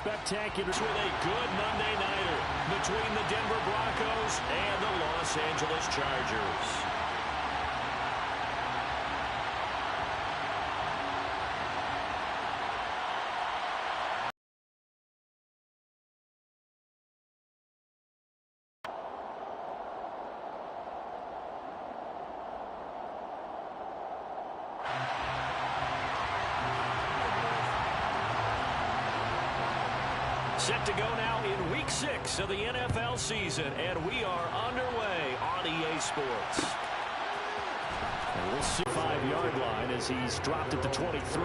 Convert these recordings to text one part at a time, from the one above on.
spectacular with a good Monday nighter between the Denver Broncos and the Los Angeles Chargers. Set to go now in Week 6 of the NFL season, and we are underway on EA Sports. And we'll see 5-yard line as he's dropped at the 23.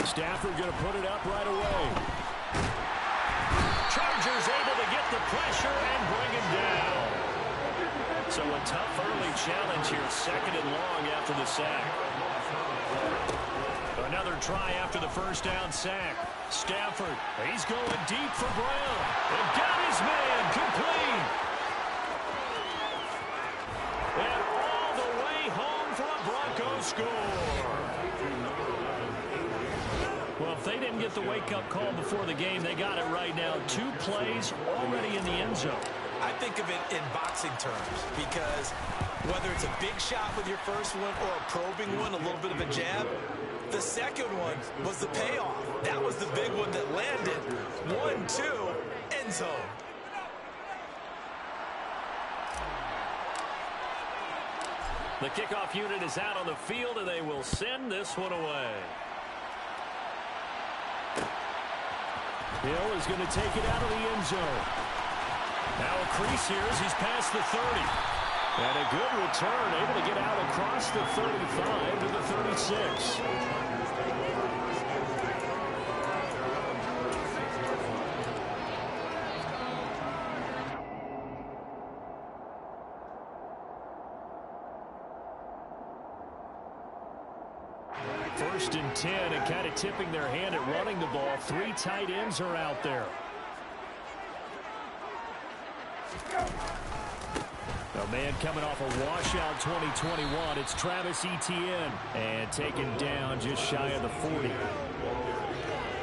Stafford going to put it up right away. Chargers able to get the pressure and bring him down. So a tough early challenge here, 2nd and long after the sack. Another try after the first down sack. Stafford, he's going deep for Brown. And got his man complete. And all the way home for a Broncos score. Well, if they didn't get the wake-up call before the game, they got it right now. 2 plays already in the end zone. I think of it in boxing terms because whether it's a big shot with your first one or a probing one, a little bit of a jab, the second one was the payoff. That was the big one that landed. 1-2, end zone. The kickoff unit is out on the field, and they will send this one away. Hill is going to take it out of the end zone. Now a crease here as he's past the 30. And a good return, able to get out across the 35 to the 36. First and 10, and kind of tipping their hand at running the ball. 3 tight ends are out there. A man coming off a washout 2021. It's Travis Etienne. And taken down just shy of the 40.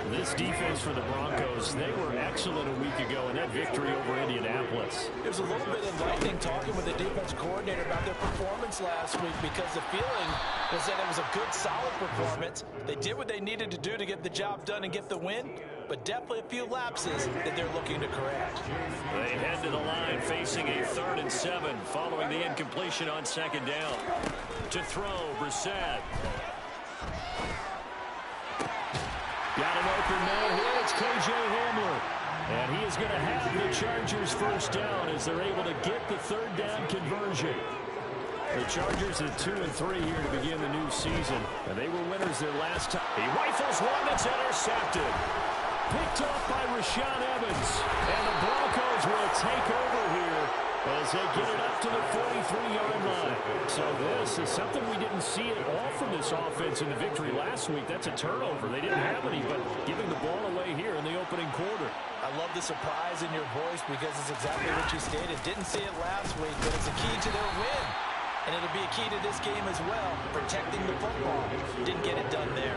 This defense for the Broncos, they were excellent a week ago in that victory over Indianapolis. There's a little bit enlightening talking with the defense coordinator about their performance last week because the feeling was that it was a good, solid performance. They did what they needed to do to get the job done and get the win, but definitely a few lapses that they're looking to correct. They head to the line facing a 3rd and 7 following the incompletion on 2nd down. To throw, Brissett. Got an open man here. It's K.J. Hamler. And he is going to have the Chargers first down as they're able to get the 3rd down conversion. The Chargers at 2-3 here to begin the new season. And they were winners their last time. He rifles one that's intercepted. Picked off by Rashaan Evans. And the Broncos will take over here as they get it up to the 43-yard line. So this is something we didn't see at all from this offense in the victory last week. That's a turnover. They didn't have any, but giving the ball away here in the opening quarter. I love the surprise in your voice because it's exactly what you stated. Didn't see it last week, but it's a key to their win. And it'll be a key to this game as well, protecting the football. Didn't get it done there.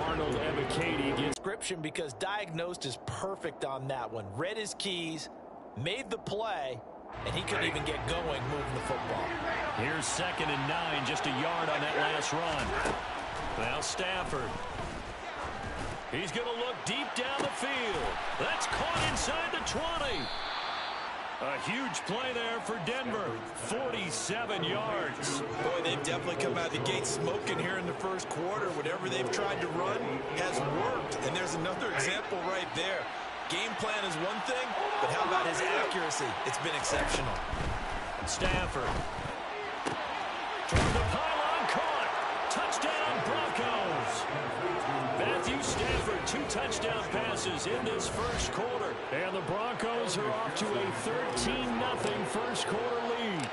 Arnold Ebiketie gets description because diagnosed is perfect on that one. Read his keys, made the play, and he couldn't even get going moving the football. Here's 2nd and 9, just a yard on that last run. Now Stafford. He's going to look deep down the field. That's caught inside the 20. A huge play there for Denver. 47 yards. Boy, they've definitely come out of the gate smoking here in the first quarter. Whatever they've tried to run has worked. And there's another example right there. Game plan is one thing, but how about his accuracy? It's been exceptional. Stafford. Toward the pylon, caught. Touchdown, Broncos. Matthew Stafford, 2 touchdown passes in this first quarter. And the Broncos are off to a 13-0 first quarter lead.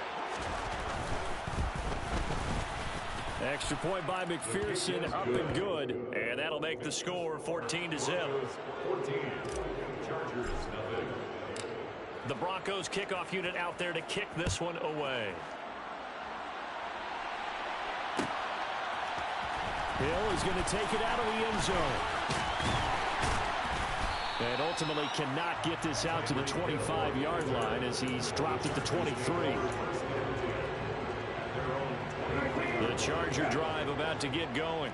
Extra point by McPherson, up and good. And that'll make the score 14-0. The Broncos kickoff unit out there to kick this one away. Hill is going to take it out of the end zone. And ultimately cannot get this out to the 25-yard line as he's dropped at the 23. The Charger drive about to get going.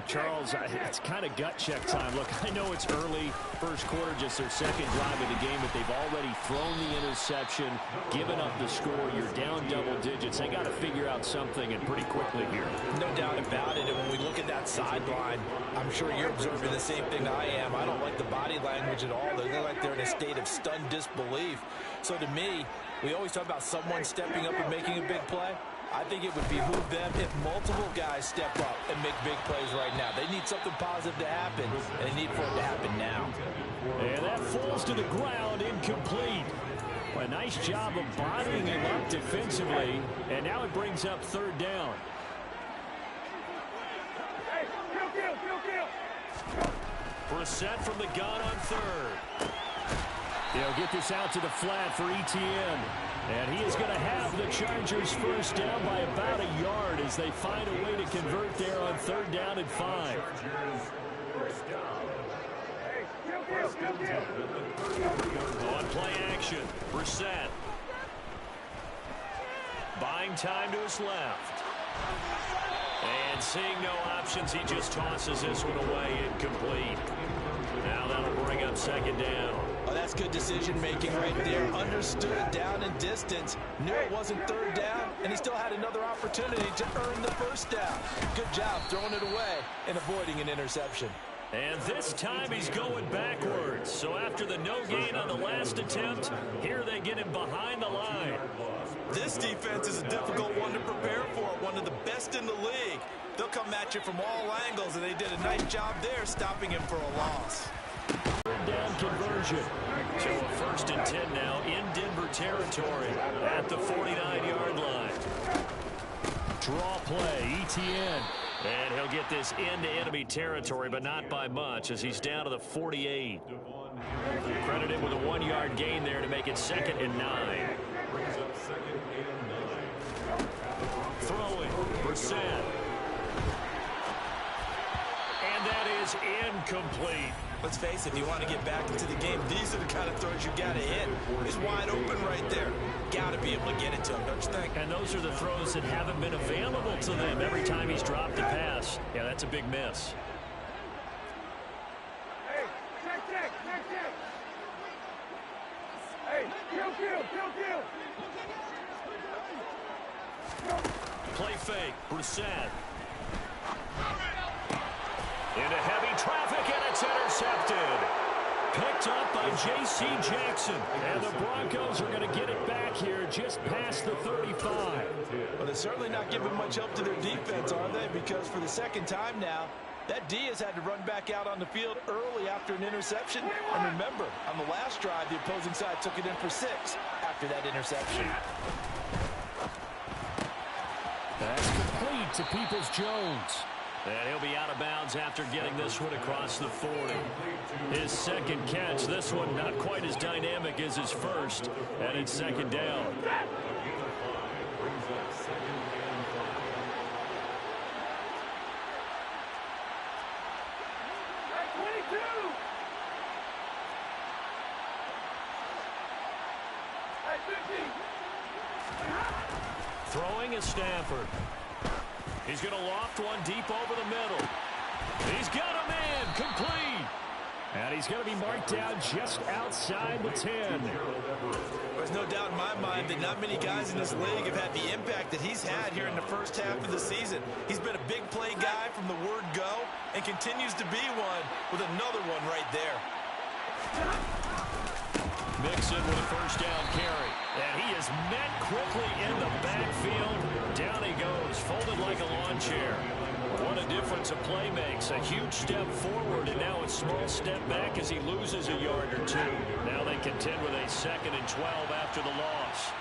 Charles, it's kind of gut check time. Look, I know it's early, first quarter, just their second drive of the game, but they've already thrown the interception, given up the score. You're down double digits. They got to figure out something, and pretty quickly here. No doubt about it. And when we look at that sideline, I'm sure you're observing the same thing I am. I don't like the body language at all. They look like they're in a state of stunned disbelief. So to me, we always talk about someone stepping up and making a big play. I think it would behoove them if multiple guys step up and make big plays right now. They need something positive to happen, and they need for it to happen now. And that falls to the ground, incomplete. A nice job of bodying him up defensively, and now it brings up third down. Brissett from the gun on third. They'll get this out to the flat for Etienne. And he is going to have the Chargers first down by about a yard as they find a way to convert there on third down and 5. On play action, Brissett. Buying time to his left. And seeing no options, he just tosses this one away, incomplete. Now that'll bring up second down. Oh, that's good decision-making right there. Understood down and distance. Knew it wasn't third down, and he still had another opportunity to earn the first down. Good job throwing it away and avoiding an interception. And this time he's going backwards. So after the no gain on the last attempt, here they get him behind the line. This defense is a difficult one to prepare for, one of the best in the league. They'll come at you from all angles, and they did a nice job there stopping him for a loss. Third down conversion. So a 1st and 10 now in Denver territory at the 49-yard line. Draw play, Etienne. And he'll get this into enemy territory, but not by much as he's down to the 48. Credited with a 1-yard gain there to make it 2nd and 9. Throwing, Brissett. And that is incomplete. Let's face it, if you want to get back into the game, these are the kind of throws you got to hit. It's wide open right there. Got to be able to get it to him, don't you think? And those are the throws that haven't been available to them every time he's dropped a pass. Yeah, that's a big miss. Hey, check. Hey, kill. Play fake, Brissett. Into heavy traffic, and it's intercepted. Picked up by J.C. Jackson. And the Broncos are going to get it back here just past the 35. Well, they're certainly not giving much help to their defense, are they? Because for the second time now, that D has had to run back out on the field early after an interception. And remember, on the last drive, the opposing side took it in for 6 after that interception. That's complete to Peoples-Jones. And he'll be out of bounds after getting this one across the 40. His second catch, this one not quite as dynamic as his first, and it's 2nd down. Throwing is Stafford. He's going to loft one deep over the middle. He's got a man, complete. And he's going to be marked down just outside the 10. There's no doubt in my mind that not many guys in this league have had the impact that he's had here in the first half of the season. He's been a big play guy from the word go and continues to be one with another one right there. Mixon with a first down carry. And he is met quickly in the backfield. Down he goes, folded like a lawn chair. What a difference a play makes. A huge step forward, and now a small step back as he loses a yard or two. Now they contend with a 2nd and 12 after the loss.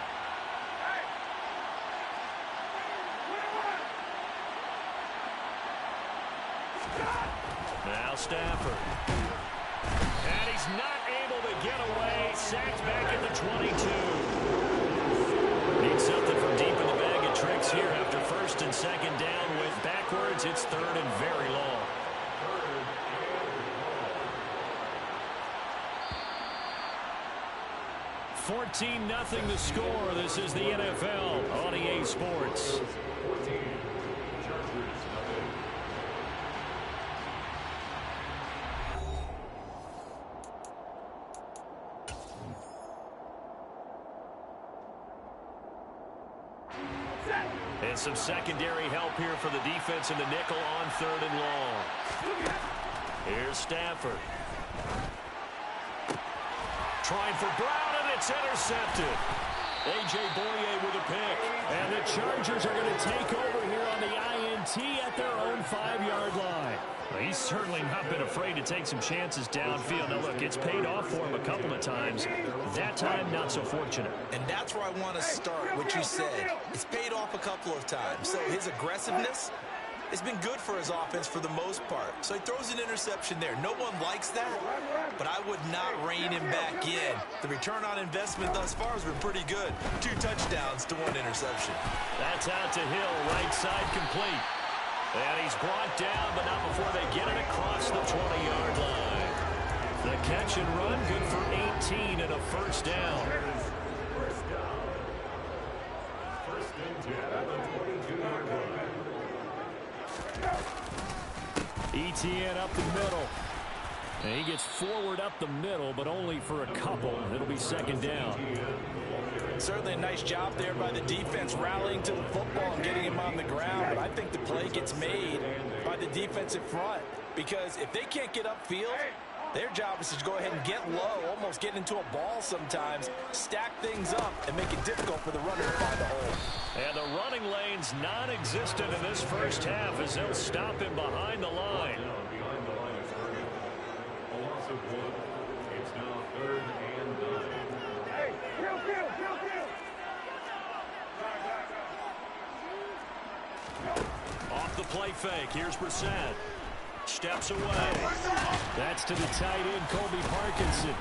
Now Stafford. And he's not able to get away. Sacked back at the 22. Needs something from deep in the bag of tricks here after first and second down. Went backwards. It's third and very long. $14-0 the score. This is the NFL on EA Sports. And some secondary help here for the defense in the nickel on third and long. Here's Stafford. Trying for Brown, and it's intercepted. A.J. Boye with a pick. And the Chargers are going to take over here on the INT at their own 5-yard line. Well, he's certainly not been afraid to take some chances downfield. Now, look, it's paid off for him a couple of times. That time, not so fortunate. And that's where I want to start, what you said. It's paid off a couple of times. So his aggressiveness has been good for his offense for the most part. So he throws an interception there. No one likes that, but I would not rein him back in. The return on investment thus far has been pretty good. 2 touchdowns to 1 interception. That's out to Hill, right side complete. And he's brought down, but not before they get it across the 20-yard line. The catch and run, good for 18 and a first down. Etienne up the middle. And he gets forward up the middle, but only for a couple. It'll be second down. Certainly a nice job there by the defense rallying to the football and getting him on the ground. But I think the play gets made by the defensive front, because if they can't get upfield, their job is to go ahead and get low, almost get into a ball sometimes, stack things up, and make it difficult for the runner to find the hole. And the running lane's non-existent in this first half as they'll stop him behind the line. It's now 3rd and 9. Hey, kill. Off the play fake. Here's Brissett. Steps away. That's to the tight end, Colby Parkinson.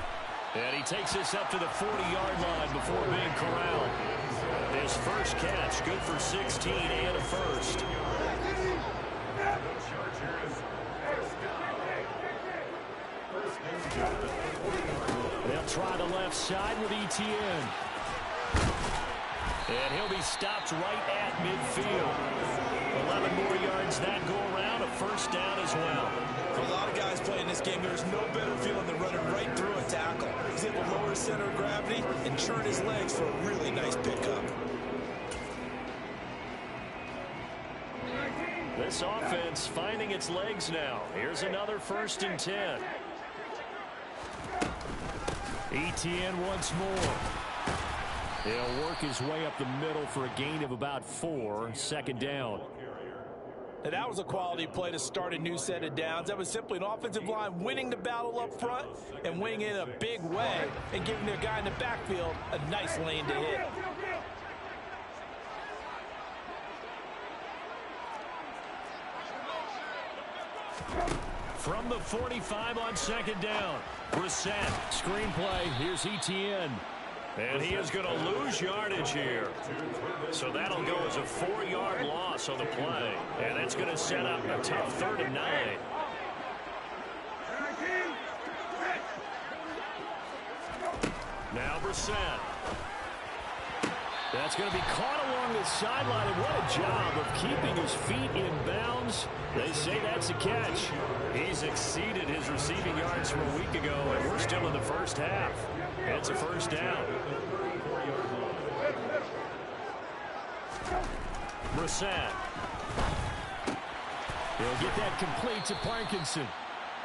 And he takes this up to the 40-yard line before being corralled. His first catch, good for 16 and a first. They'll try the left side with Etienne. And he'll be stopped right at midfield. 11 more yards that go around, a first down as well. For a lot of guys playing this game, there's no better feeling than running right through a tackle. He's able to lower his center of gravity and churn his legs for a really nice pickup. This offense finding its legs now. Here's another 1st and 10. Etienne once more. He'll work his way up the middle for a gain of about 4. Second down. And that was a quality play to start a new set of downs. That was simply an offensive line winning the battle up front and winning it in a big way and giving their guy in the backfield a nice lane to hit. From the 45 on second down. Brissett, screenplay. Here's Etienne. And he is going to lose yardage here. So that'll go as a 4-yard loss on the play. And that's going to set up a tough 3rd and 9. Now Brissett. That's going to be caught along the sideline, and what a job of keeping his feet in bounds. They say that's a catch. He's exceeded his receiving yards from a week ago, and we're still in the first half. It's a first down. Brissett. He'll get that complete to Parkinson.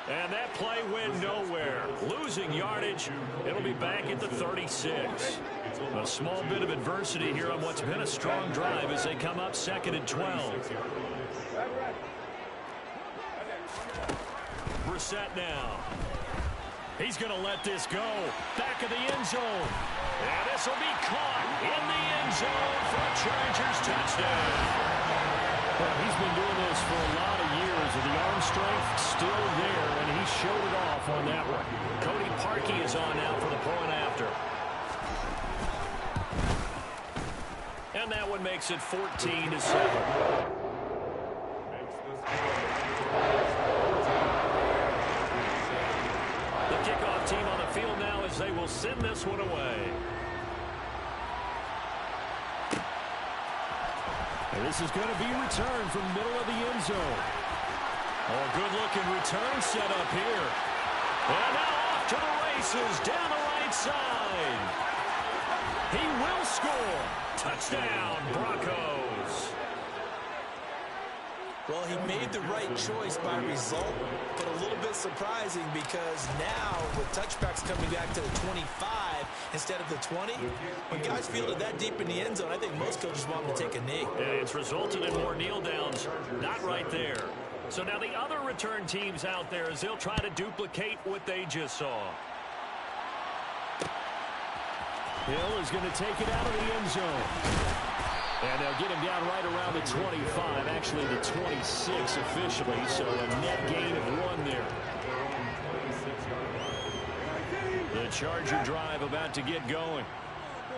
And that play went nowhere. Losing yardage. It'll be back at the 36. A small bit of adversity here on what's been a strong drive as they come up 2nd and 12. Brissett now. He's going to let this go. Back of the end zone. And this will be caught in the end zone for a Chargers touchdown. Well, he's been doing this for a lot of years So the arm strength still there, and he showed it off on that one. Cody Parkey is on now for the point after. And that one makes it 14-7. The kickoff team on the field now as they will send this one away. And this is going to be returned from the middle of the end zone. Oh, good-looking return set up here. And now off to the races down the right side. He will score. Touchdown, Broncos. Well, he made the right choice by result, but a little bit surprising because now with touchbacks coming back to the 25 instead of the 20, when guys fielded that deep in the end zone, I think most coaches want them to take a knee. Yeah, it's resulted in more kneel downs. Not right there. So now the other return teams out there as they'll try to duplicate what they just saw. Hill is going to take it out of the end zone. And they'll get him down right around the 25, actually the 26 officially, so a net gain of 1 there. The Charger drive about to get going.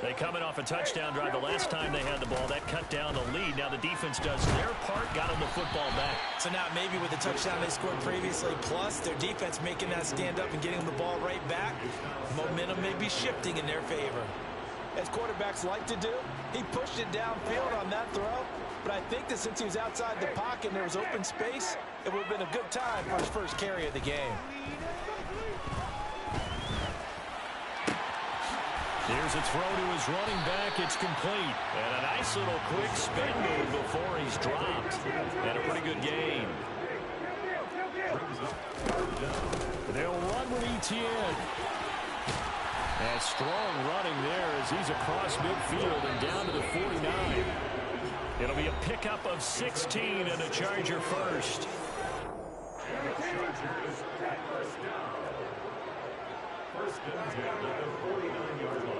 They coming off a touchdown drive the last time they had the ball. That cut down the lead. Now the defense does their part, got them the football back. So now maybe with the touchdown they scored previously, plus their defense making that stand up and getting the ball right back, momentum may be shifting in their favor. As quarterbacks like to do, he pushed it downfield on that throw, but I think that since he was outside the pocket and there was open space, it would have been a good time for his first carry of the game. Here's a throw to his running back. It's complete. And a nice little quick spin move before he's dropped. And a pretty good gain. They'll run with Etienne. And strong running there as he's across midfield and down to the 49. It'll be a pickup of 16 and a Charger first. First and 10 at the 49-yard line.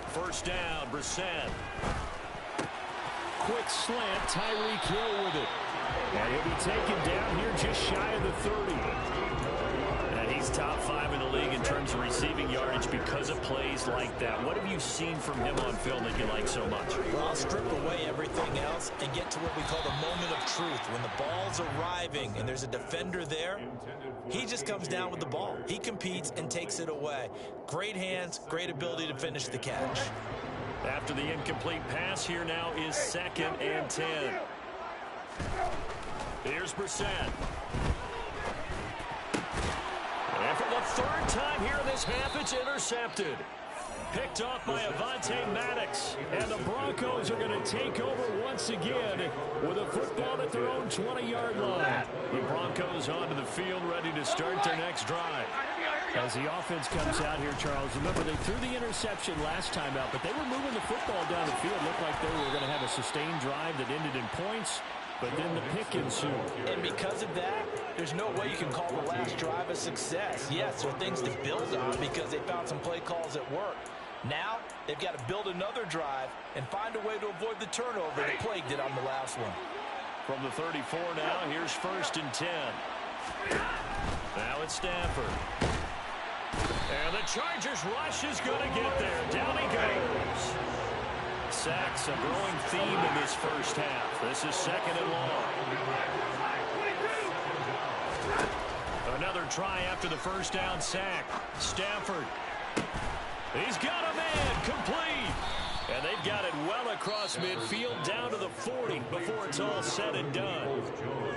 First down, Brissett. Quick slant, Tyreek Hill with it. And he'll be taken down here just shy of the 30. And he's top 5 in the league in terms of receiving yardage because of plays like that. What have you seen from him on film that you like so much? Well, I'll strip away everything else and get to what we call the moment of truth. When the ball's arriving and there's a defender there, he just comes down with the ball. He competes and takes it away. Great hands, great ability to finish the catch. After the incomplete pass, here now is 2nd and 10. Here's Brissett. And for the 3rd time here in this half, it's intercepted. Picked off by Avonte Maddox. And the Broncos are going to take over once again with a football at their own 20-yard line. The Broncos onto the field ready to start their next drive. As the offense comes out here, Charles, remember they threw the interception last time out, but they were moving the football down the field. Looked like they were going to have a sustained drive that ended in points. But then the pick ensued. And because of that, there's no way you can call the last drive a success. Yes, there are things to build on because they found some play calls that work. Now, they've got to build another drive and find a way to avoid the turnover that plagued it on the last one. From the 34 now, here's 1st and 10. Now it's Stafford. And the Chargers rush is going to get there. Down he goes. Sacks, a growing theme in this first half. This is 2nd and long. Another try after the first down sack. Stafford. He's got a man complete. And they've got it well across midfield down to the 40 before it's all said and done.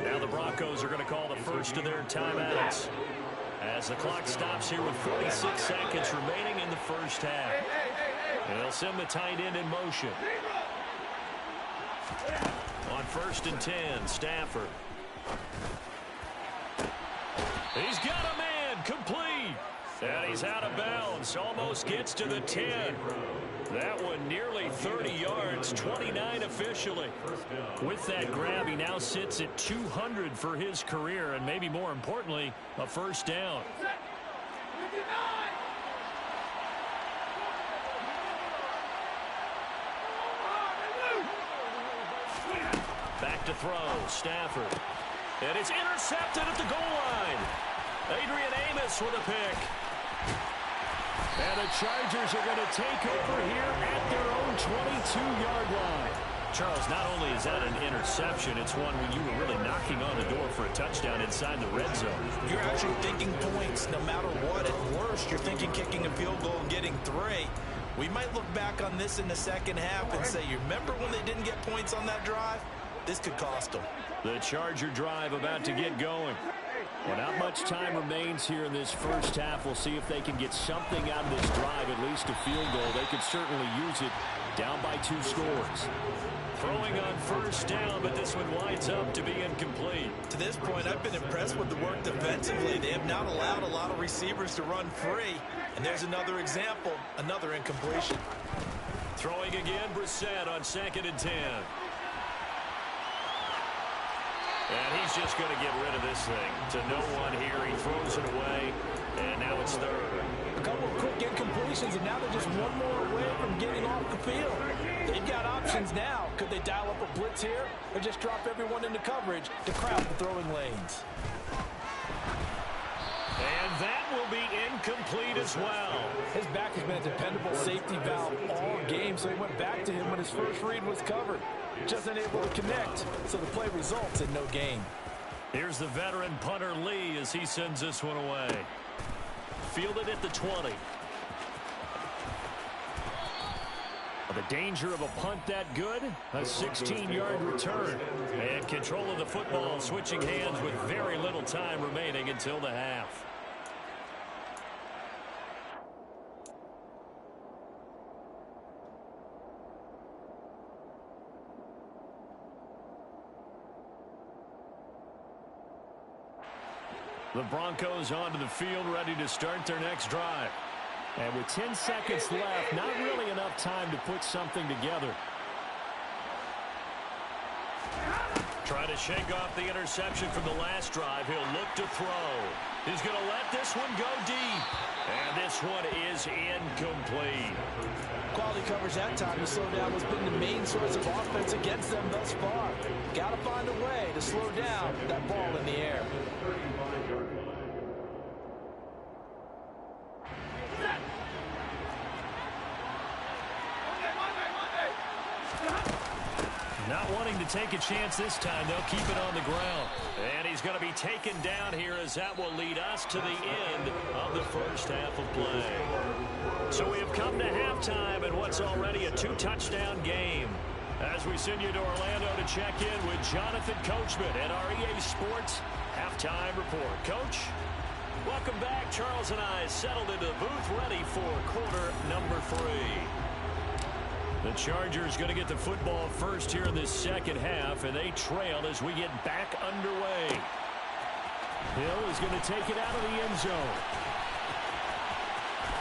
Now the Broncos are going to call the first of their timeouts as the clock stops here with 46 seconds remaining in the first half. And they'll send the tight end in motion. On 1st and 10, Stafford. He's got a man complete. And he's out of bounds. Almost gets to the 10. That one nearly 30 yards, 29 officially. With that grab, he now sits at 200 for his career, and maybe more importantly, a first down. Back to throw. Stafford. And it's intercepted at the goal line. Adrian Amos with a pick. And the Chargers are going to take over here at their own 22-yard line. Charles, not only is that an interception, it's one when you were really knocking on the door for a touchdown inside the red zone. You're actually thinking points no matter what. At worst, you're thinking kicking a field goal and getting 3. We might look back on this in the second half and say, you remember when they didn't get points on that drive? This could cost them. The Charger drive about to get going. Well, not much time remains here in this first half. We'll see if they can get something out of this drive, at least a field goal. They could certainly use it, down by 2 scores. Throwing on first down, but this one winds up to be incomplete. To this point, I've been impressed with the work defensively. They have not allowed a lot of receivers to run free. And there's another example, another incompletion. Throwing again, Brissett on 2nd and 10. And he's just going to get rid of this thing to no one here. He throws it away, and now it's 3rd. A couple of quick incompletions, and now they're just one more away from getting off the field. They've got options now. Could they dial up a blitz here or just drop everyone into coverage to crowd the throwing lanes? And that will be incomplete as well. His back has been a dependable safety valve all game, so he went back to him when his first read was covered. Just unable to connect, so the play results in no gain. Here's the veteran punter Lee as he sends this one away. Fielded at the 20. The danger of a punt that good? A 16-yard return. And control of the football switching hands with very little time remaining until the half. The Broncos onto the field, ready to start their next drive. And with 10 seconds left, not really enough time to put something together. Try to shake off the interception from the last drive. He'll look to throw. He's going to let this one go deep. And this one is incomplete. Quality coverage that time. The slowdown has been the main source of offense against them thus far. Got to find a way to slow down that ball in the air. Not wanting to take a chance this time, they'll keep it on the ground. And he's going to be taken down here as that will lead us to the end of the first half of play. So we have come to halftime in what's already a 2-touchdown game. As we send you to Orlando to check in with Jonathan Coachman at our EA Sports Halftime Report. Coach, welcome back. Charles and I settled into the booth ready for quarter number 3. The Chargers going to get the football first here in this second half, and they trail as we get back underway. Hill is going to take it out of the end zone.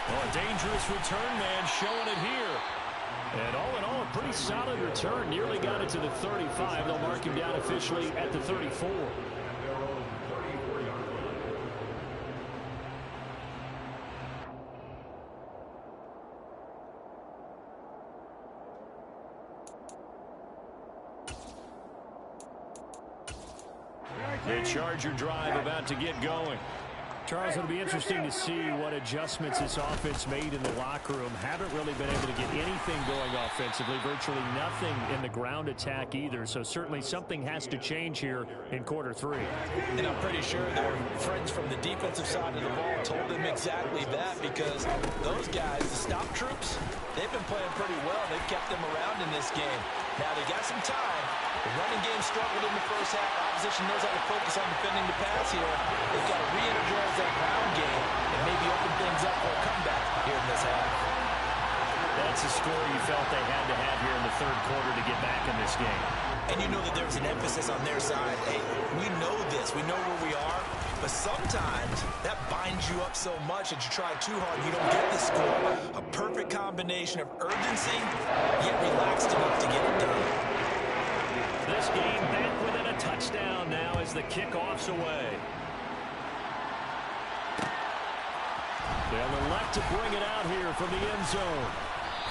Oh, a dangerous return man showing it here. And all in all, a pretty solid return. Nearly got it to the 35. They'll mark him down officially at the 34. The Charger drive about to get going. Charles, it'll be interesting to see what adjustments this offense made in the locker room. Haven't really been able to get anything going offensively, virtually nothing in the ground attack either. So certainly something has to change here in quarter 3. And I'm pretty sure their friends from the defensive side of the ball told them exactly that, because those guys, the stop troops, they've been playing pretty well. They've kept them around in this game. Now they got some time. The running game struggled in the first half. Opposition knows how to focus on defending the pass here. They've got to re-energize that ground game and maybe open things up for a comeback here in this half. That's a score you felt they had to have here in the third quarter to get back in this game. And you know that there's an emphasis on their side. Hey, we know this. We know where we are. But sometimes that binds you up so much that you try too hard, you don't get the score. A perfect combination of urgency, yet relaxed enough to get it done. This game back within a touchdown now as the kickoff's away. They'll elect to bring it out here from the end zone.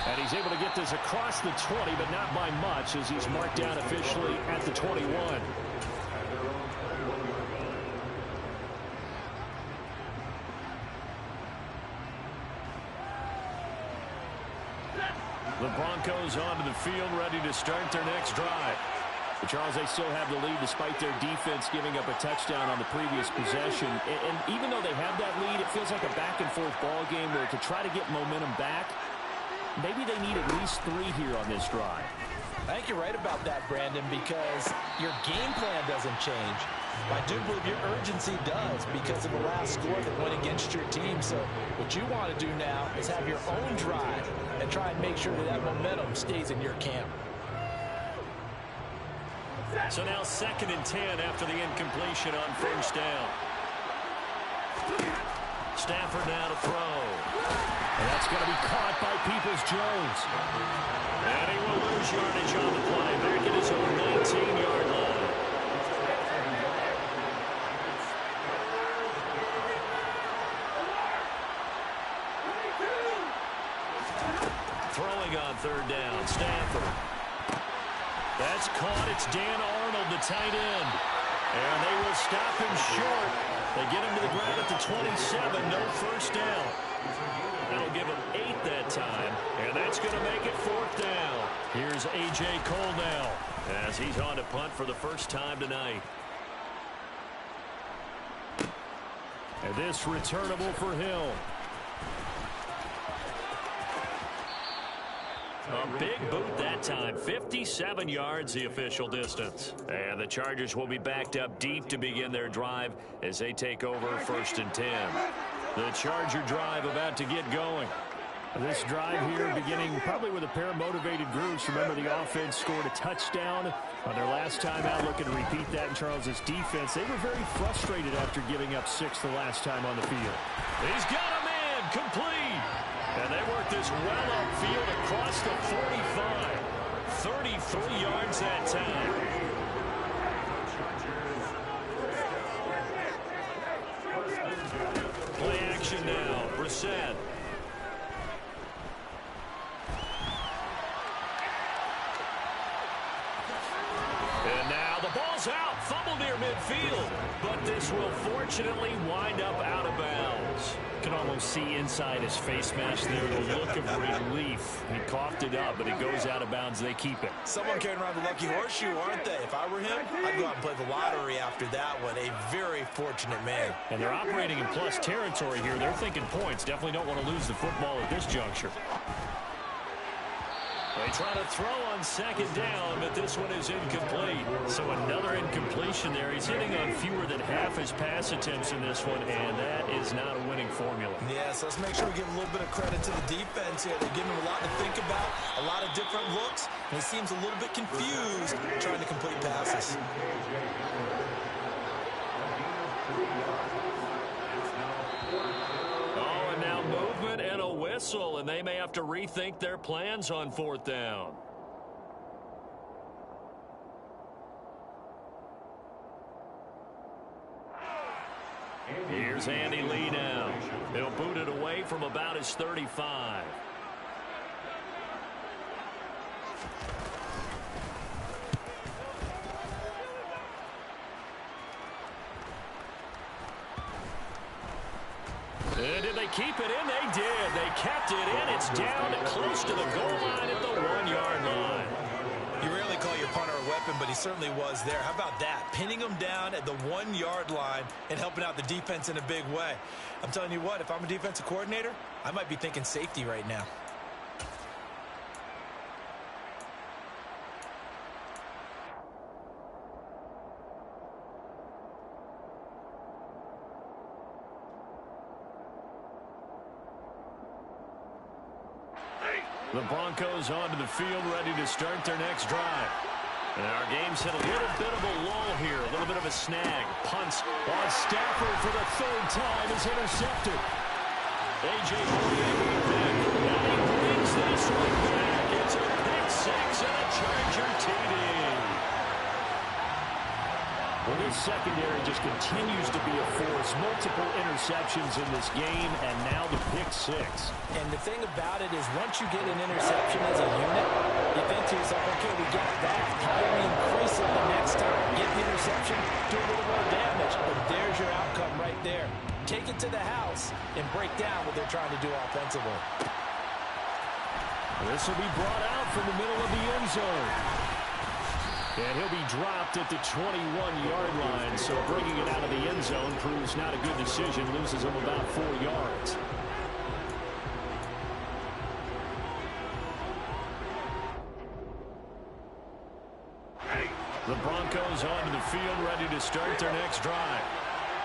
And he's able to get this across the 20, but not by much, as he's marked down officially at the 21. The Broncos onto the field, ready to start their next drive. But Charles, they still have the lead despite their defense giving up a touchdown on the previous possession. And even though they have that lead, it feels like a back-and-forth ball game where to try to get momentum back, maybe they need at least 3 here on this drive. I think you're right about that, Brandon, because your game plan doesn't change. I do believe your urgency does because of the last score that went against your team. So what you want to do now is have your own drive and try and make sure that that momentum stays in your camp. So now 2nd and 10 after the incompletion on first down. Stafford now to throw. And that's going to be caught by Peoples-Jones. And he will lose yardage on the play. Back at his own 19-yard line. Throwing on 3rd down. Stafford. That's caught. It's Dan Arnold, the tight end. And they will stop him short. They get him to the ground at the 27. No first down. That'll give him 8 that time. And that's going to make it 4th down. Here's A.J. Cole now as he's on to punt for the first time tonight. And this returnable for Hill. A big boot that time. 57 yards the official distance. And the Chargers will be backed up deep to begin their drive as they take over 1st and 10. The Charger drive about to get going. This drive here beginning probably with a pair of motivated groups. Remember, the offense scored a touchdown on their last time out. Looking to repeat that in Charles's defense. They were very frustrated after giving up 6 the last time on the field. He's got a man complete. And they work this well upfield across the 45. 33 yards that time. Play action now. Brissett. And now the ball's out. Fumble near midfield. But this will fortunately wind up out of bounds. You can almost see inside his face mask there the look of relief. He coughed it up, but it goes out of bounds. They keep it. Someone carrying around the lucky horseshoe, aren't they? If I were him, I'd go out and play the lottery after that one. A very fortunate man. And they're operating in plus territory here. They're thinking points. Definitely don't want to lose the football at this juncture. They try to throw on 2nd down, but this one is incomplete. So another incompletion there. He's hitting on fewer than half his pass attempts in this one, and that is not a winning formula. Yes, let's make sure we give a little bit of credit to the defense here. They're giving him a lot to think about, a lot of different looks, and he seems a little bit confused trying to complete passes. And a whistle, and they may have to rethink their plans on 4th down. Here's Andy Lee now. He'll boot it away from about his 35. And did they keep it in? They did. They kept it in. It's down close to the goal line at the 1-yard line. You rarely call your punter a weapon, but he certainly was there. How about that? Pinning him down at the 1-yard line and helping out the defense in a big way. I'm telling you what, if I'm a defensive coordinator, I might be thinking safety right now. The Broncos onto the field, ready to start their next drive. And our game's hit a little bit of a lull here, a little bit of a snag. Punts on Stafford for the 3rd time is intercepted. A.J. Bournier, now he brings this one back. It's a pick 6 and a Charger TD. Well, this secondary just continues to be a force. Multiple interceptions in this game, and now the pick six. And the thing about it is once you get an interception as a unit, you think to yourself, okay, we got that. How do we increase it the next time? Get the interception, do a little more damage. But there's your outcome right there. Take it to the house and break down what they're trying to do offensively. This will be brought out from the middle of the end zone. And he'll be dropped at the 21-yard line. So bringing it out of the end zone proves not a good decision. Loses him about 4 yards. The Broncos onto the field, ready to start their next drive.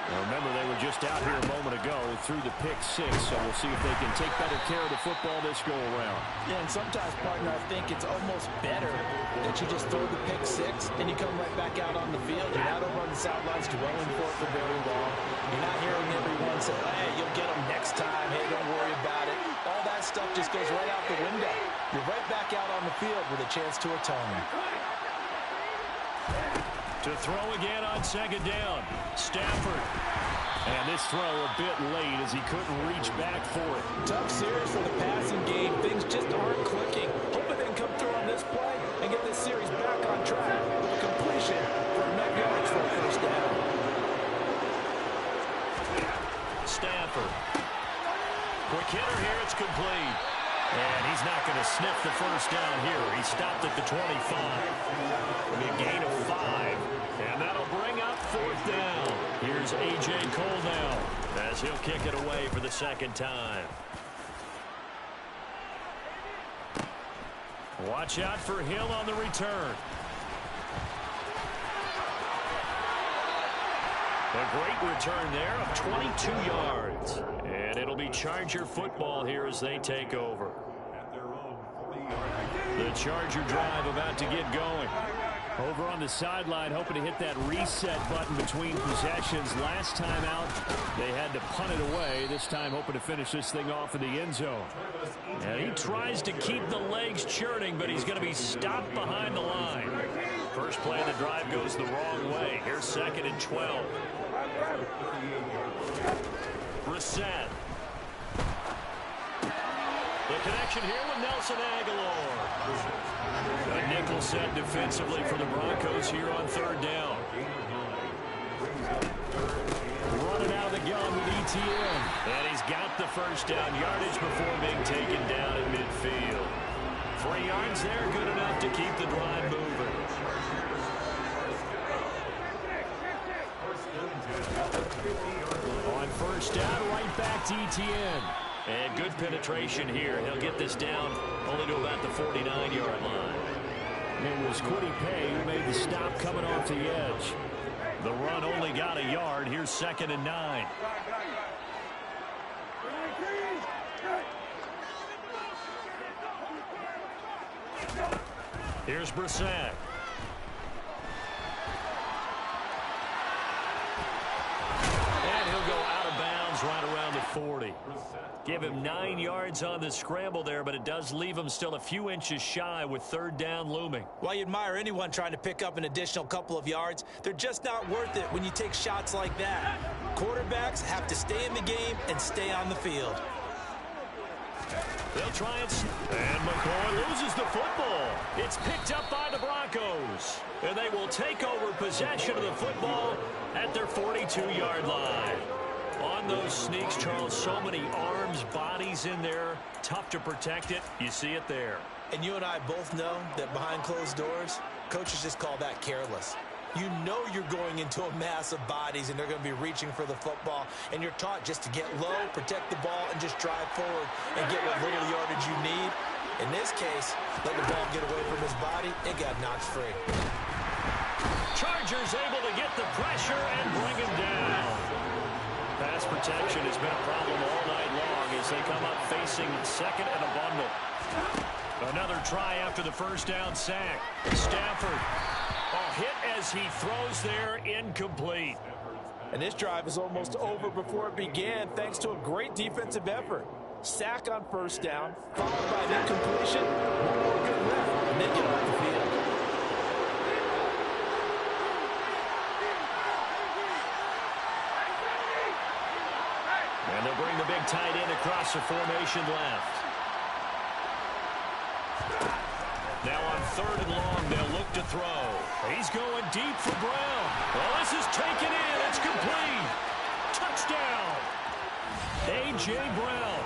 Now remember, they were just out here a moment ago through the pick six, so we'll see if they can take better care of the football this go-around. Yeah, and sometimes, partner, I think it's almost better that you just throw the pick six and you come right back out on the field. You're not over on the sidelines dwelling for it for very long. You're not hearing everyone say, hey, you'll get them next time. Hey, don't worry about it. All that stuff just goes right out the window. You're right back out on the field with a chance to atone. To throw again on second down. Stafford. And this throw a bit late as he couldn't reach back for it. Tough series for the passing game. Things just aren't clicking. Hoping they can come through on this play and get this series back on track with a completion for net yards for a first down. Stafford. Quick hitter here. It's complete. And he's not going to sniff the first down here. He stopped at the 25. It'll be a gain of 5. And that'll bring up fourth down. Here's A.J. Cole now as he'll kick it away for the second time. Watch out for Hill on the return. A great return there of 22 yards. And it'll be Charger football here as they take over. The Charger drive about to get going. Over on the sideline, hoping to hit that reset button between possessions. Last time out, they had to punt it away. This time, hoping to finish this thing off in the end zone. And he tries to keep the legs churning, but he's going to be stopped behind the line. First play of the drive goes the wrong way. Here's 2nd and 12. Brissett. The connection here with Nelson Aguilar. A nickel set defensively for the Broncos here on third down. Running out of the gun with ETN. And he's got the first down yardage before being taken down at midfield. 3 yards there, good enough to keep the drive moving. On first down, right back to ETN. And good penetration here. He'll get this down only to about the 49-yard line. It was Kwity Paye who made the stop coming off the edge. The run only got a yard. Here's 2nd and 9. Here's Brissett. And he'll go out of bounds right around the 40. Give him 9 yards on the scramble there, but it does leave him still a few inches shy with third down looming. While you admire anyone trying to pick up an additional couple of yards, they're just not worth it when you take shots like that. Quarterbacks have to stay in the game and stay on the field. They'll try it. And McCoy loses the football. It's picked up by the Broncos. And they will take over possession of the football at their 42-yard line. On those sneaks, Charles, so many arms, bodies in there. Tough to protect it. You see it there. And you and I both know that behind closed doors, coaches just call that careless. You know you're going into a mass of bodies, and they're going to be reaching for the football. And you're taught just to get low, protect the ball, and just drive forward and get what little yardage you need. In this case, let the ball get away from his body. It got knocked free. Chargers able to get the pressure and bring him down. Pass protection has been a problem all night long as they come up facing second and a bundle. Another try after the first down sack. Stafford. Hit as he throws there, incomplete. And this drive is almost over before it began thanks to a great defensive effort. Sack on first down, followed by an incompletion. One more good left, and they get off the field. And they'll bring the big tight end across the formation left. Now on 3rd and long, they'll look to throw. He's going deep for Brown. Well, this is taken in. It's complete. Touchdown. A.J. Brown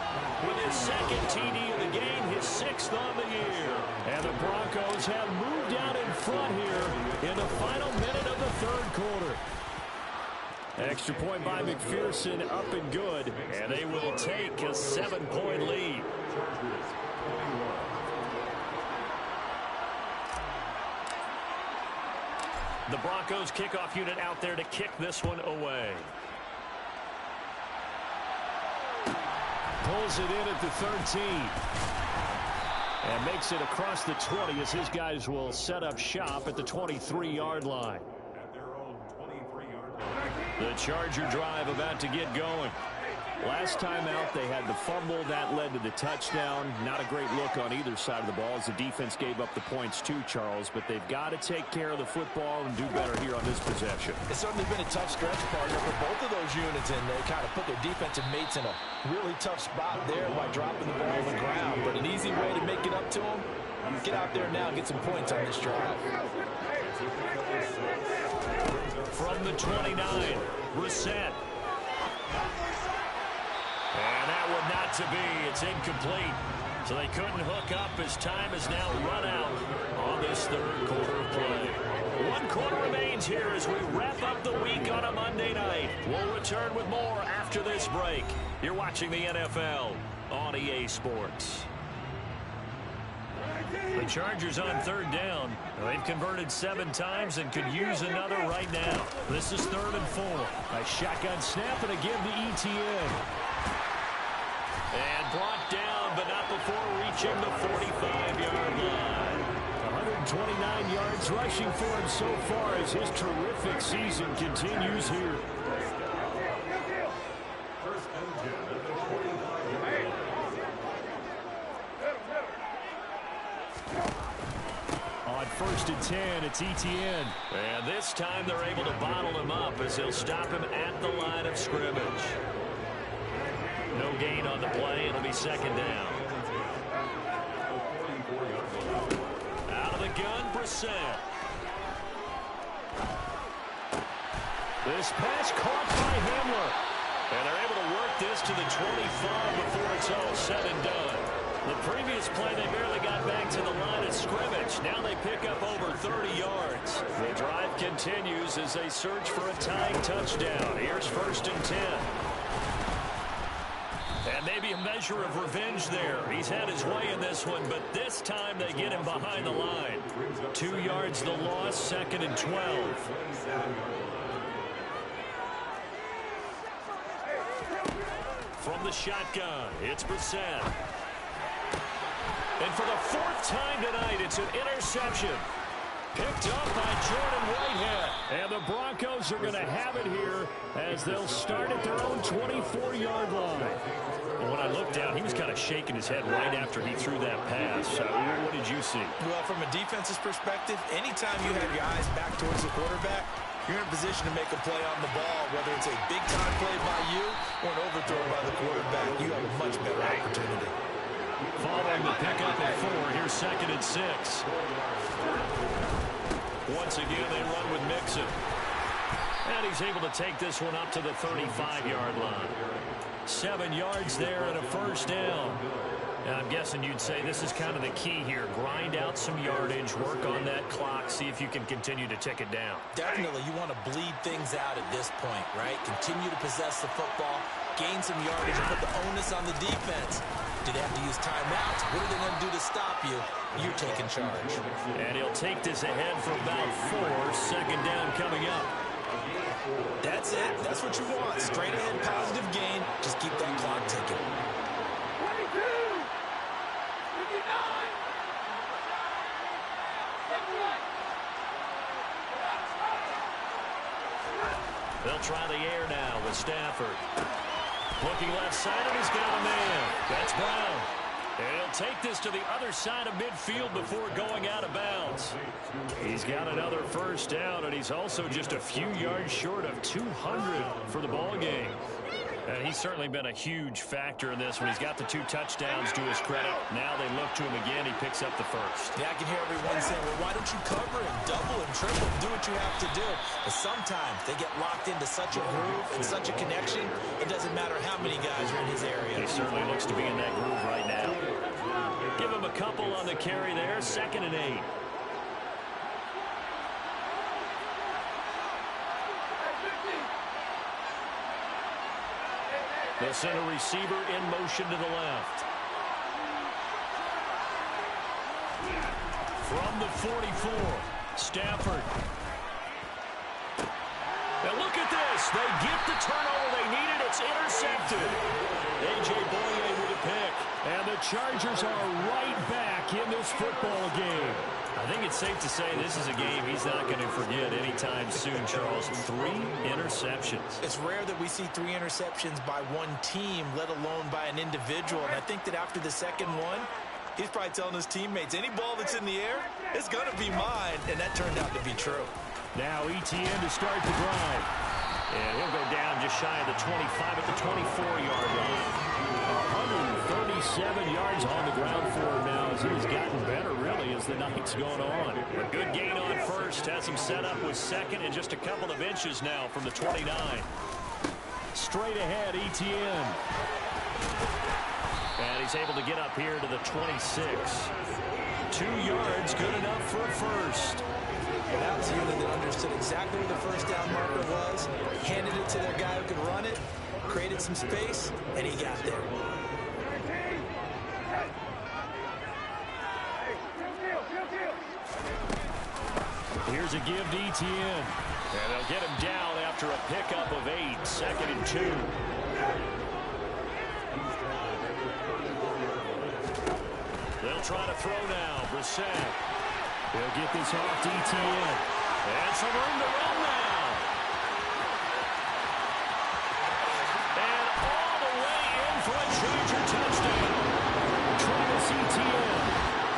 with his 2nd TD of the game, his 6th on the year. And the Broncos have moved out in front here in the final minute of the 3rd quarter. Extra point by McPherson, up and good. And they will take a 7-point lead. The Broncos kickoff unit out there to kick this one away. Pulls it in at the 13. And makes it across the 20 as his guys will set up shop at the 23-yard line. The Charger drive about to get going. Last time out, they had the fumble. That led to the touchdown. Not a great look on either side of the ball as the defense gave up the points too, Charles. But they've got to take care of the football and do better here on this possession. It's certainly been a tough stretch, partner, for both of those units, and they kind of put their defensive mates in a really tough spot there by dropping the ball on the ground. But an easy way to make it up to them, get out there now and get some points on this drive. From the 29, Brissett. And that one not to be. It's incomplete. So they couldn't hook up as time has now run out on this 3rd quarter of play. 1 quarter remains here as we wrap up the week on a Monday night. We'll return with more after this break. You're watching the NFL on EA Sports. The Chargers on 3rd down. They've converted 7 times and could use another right now. This is 3rd and 4. A shotgun snap and again to Etienne. And brought down, but not before reaching the 45-yard line. 129 yards rushing for him so far as his terrific season continues here. On 1st and 10, it's Etienne. And this time they're able to bottle him up as they'll stop him at the line of scrimmage. No gain on the play. It'll be 2nd down. Out of the gun, Brissett. This pass caught by Hamler. And they're able to work this to the 25 before it's all said and done. The previous play, they barely got back to the line of scrimmage. Now they pick up over 30 yards. The drive continues as they search for a tying touchdown. Here's 1st and 10. And maybe a measure of revenge there. He's had his way in this one, but this time they get him behind the line. 2 yards the loss, 2nd and 12. From the shotgun, it's Brissett. And for the 4th time tonight, it's an interception. Picked up by Jordan Whitehead. And the Broncos are going to have it here as they'll start at their own 24-yard line. Well, when I looked down, he was kind of shaking his head right after he threw that pass. What did you see? Well, from a defense's perspective, anytime you have your eyes back towards the quarterback, you're in a position to make a play on the ball, whether it's a big-time play by you or an overthrow by the quarterback. You have a much better opportunity. Following the pickup at 4, here's 2nd and 6. Once again, they run with Mixon. And he's able to take this one up to the 35-yard line. 7 yards there and a 1st down. And I'm guessing you'd say this is kind of the key here. Grind out some yardage, work on that clock, see if you can continue to tick it down. Definitely. You want to bleed things out at this point, right? Continue to possess the football, gain some yardage, and put the onus on the defense. Do they have to use timeouts? What are they going to do to stop you? You're taking charge. And he'll take this ahead for about 4. 2nd down coming up. That's it. That's what you want. Straight ahead, positive gain. Just keep that clock ticking. They'll try the air now with Stafford. Looking left side, and he's got a man. That's Brown. And he'll take this to the other side of midfield before going out of bounds. He's got another 1st down, and he's also just a few yards short of 200 for the ball game. And he's certainly been a huge factor in this when he's got the 2 touchdowns to his credit. Now they look to him again. He picks up the first. Yeah, I can hear everyone saying, well, why don't you cover him, double him, triple him, do what you have to do. But sometimes they get locked into such a groove and such a connection, it doesn't matter how many guys are in his area. He certainly looks to be in that groove right now. Give him a couple on the carry there, 2nd and 8. They'll send a receiver in motion to the left. From the 44, Stafford. And look at this. They get the turnover they needed. It's intercepted. A.J. Boye with a pick. And the Chargers are right back in this football game. I think it's safe to say this is a game he's not going to forget anytime soon, Charles. 3 interceptions. It's rare that we see 3 interceptions by one team, let alone by an individual. And I think that after the second one, he's probably telling his teammates, any ball that's in the air, it's going to be mine. And that turned out to be true. Now Etienne to start the drive. And he'll go down just shy of the 25 at the 24-yard line. 137 yards on the ground for him now as he's gotten better, really, as the night's gone on. A good gain on first. Has him set up with 2nd and just a couple of inches now from the 29. Straight ahead, Etienne. And he's able to get up here to the 26. 2 yards, good enough for a first. And that was a unit that understood exactly where the first down marker was, handed it to their guy who could run it, created some space, and he got there. Here's a give to Etienne. And they'll get him down after a pickup of 8, 2nd and 2. They'll try to throw now. Brissett. He'll get this off to Etienne. And some room to run now. And all the way in for a Charger touchdown. Travis Etienne.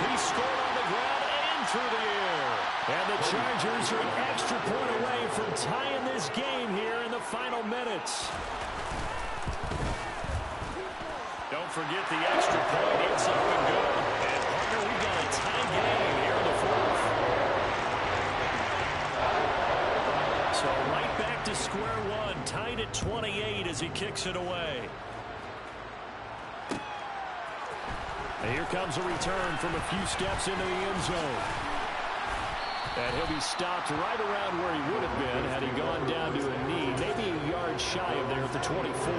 He scored on the ground and through the air. And the Chargers are an extra point away from tying this game here in the final minutes. Don't forget the extra point. It's up and good. And partner, we've got a tie game here in the 4th. So right back to square one. Tied at 28 as he kicks it away. And here comes a return from a few steps into the end zone. And he'll be stopped right around where he would have been had he gone down to a knee, maybe a yard shy of there at the 24.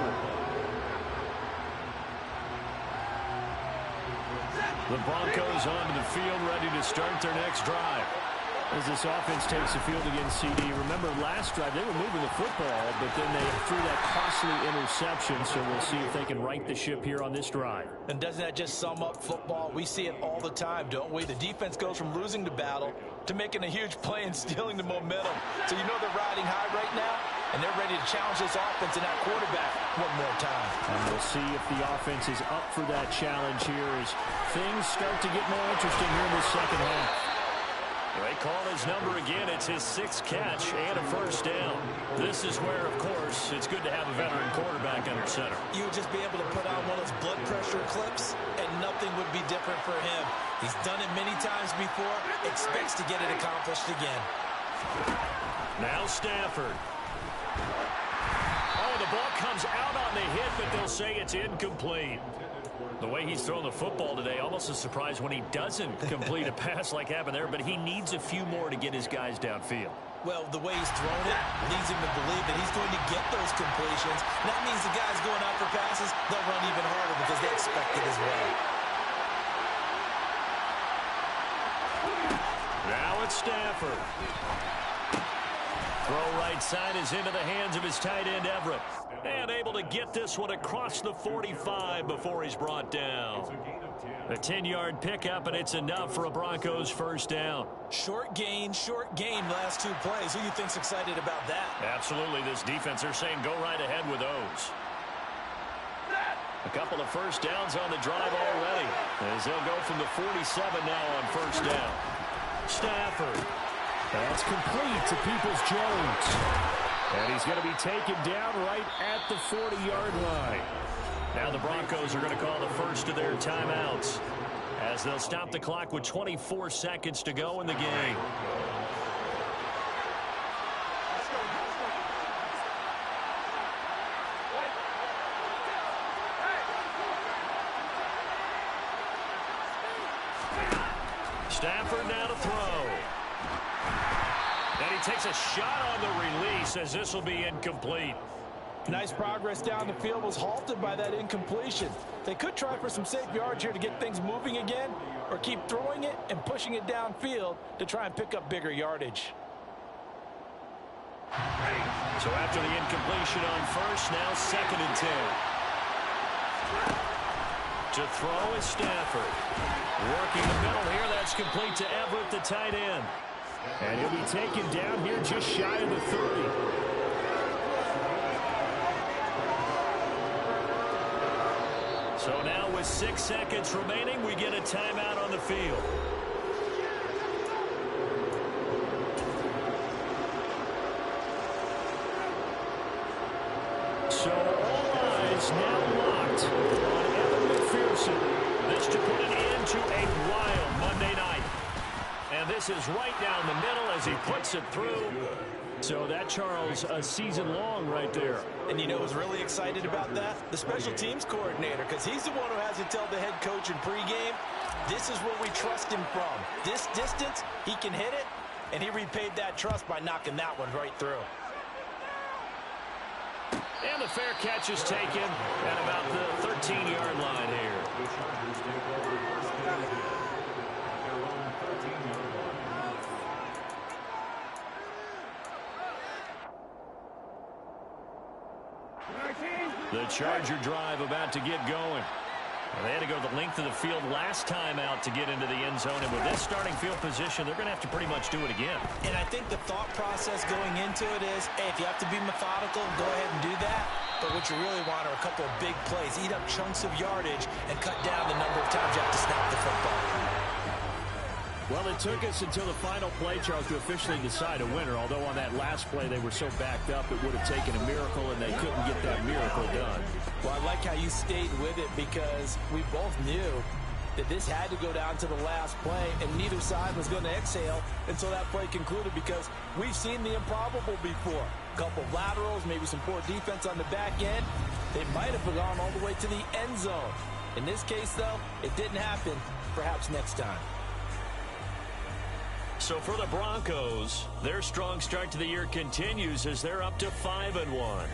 The Broncos onto the field, ready to start their next drive. As this offense takes the field against CD. Remember, last drive, they were moving the football, but then they threw that costly interception, so we'll see if they can right the ship here on this drive. And doesn't that just sum up football? We see it all the time, don't we? The defense goes from losing the battle to making a huge play and stealing the momentum. So you know they're riding high right now, and they're ready to challenge this offense and that quarterback one more time. And we'll see if the offense is up for that challenge here as things start to get more interesting here in the second half. They call his number again. It's his 6th catch and a first down. This is where, of course, it's good to have a veteran quarterback under center. You would just be able to put on one of those blood pressure clips, and nothing would be different for him. He's done it many times before, expects to get it accomplished again. Now Stafford. Oh, the ball comes out on the hit, but they'll say it's incomplete. The way he's thrown the football today, almost a surprise when he doesn't complete a pass like happened there, but he needs a few more to get his guys downfield. Well, the way he's thrown it leads him to believe that he's going to get those completions. And that means the guys going out for passes, they'll run even harder because they expect it as well. Now it's Stafford. Throw right side is into the hands of his tight end, Everett. And able to get this one across the 45 before he's brought down. A 10-yard pickup, and it's enough for a Broncos first down. Short gain, last 2 plays. Who you think's excited about that? Absolutely, this defense, they're saying go right ahead with those. A couple of first downs on the drive already, as they'll go from the 47 now on first down. Stafford. That's complete to Peoples-Jones. And he's going to be taken down right at the 40-yard line. Now the Broncos are going to call the first of their timeouts as they'll stop the clock with 24 seconds to go in the game. Stafford now to throw. And he takes a shot on the release as this will be incomplete. Nice progress down the field was halted by that incompletion. They could try for some safe yards here to get things moving again, or keep throwing it and pushing it downfield to try and pick up bigger yardage. So after the incompletion on first, now 2nd and 10. To throw is Stafford. Working the middle here, that's complete to Everett, the tight end. And he'll be taken down here just shy of the 30. So now with 6 seconds remaining, we get a timeout on the field. So all eyes now locked on Evan McPherson. This to put an end to a wild Monday night. And this is right down the middle as he puts it through. So that, Charles, a season long right there. And you know who's really excited about that? The special teams coordinator, because he's the one who has to tell the head coach in pregame, this is where we trust him from. This distance, he can hit it, and he repaid that trust by knocking that one right through. And the fair catch is taken at about the 13-yard line here. The Charger drive about to get going. Well, they had to go the length of the field last time out to get into the end zone. And with this starting field position, they're going to have to pretty much do it again. And I think the thought process going into it is, hey, if you have to be methodical, go ahead and do that. But what you really want are a couple of big plays. Eat up chunks of yardage and cut down the number of times you have to snap the football. Well, it took us until the final play, Charles, to officially decide a winner. Although on that last play they were so backed up, it would have taken a miracle, and they couldn't get that miracle done. Well, I like how you stayed with it because we both knew that this had to go down to the last play, and neither side was going to exhale until that play concluded because we've seen the improbable before. A couple of laterals, maybe some poor defense on the back end. They might have gone all the way to the end zone. In this case, though, it didn't happen. Perhaps next time. So for the Broncos, their strong start to the year continues as they're up to 5-1.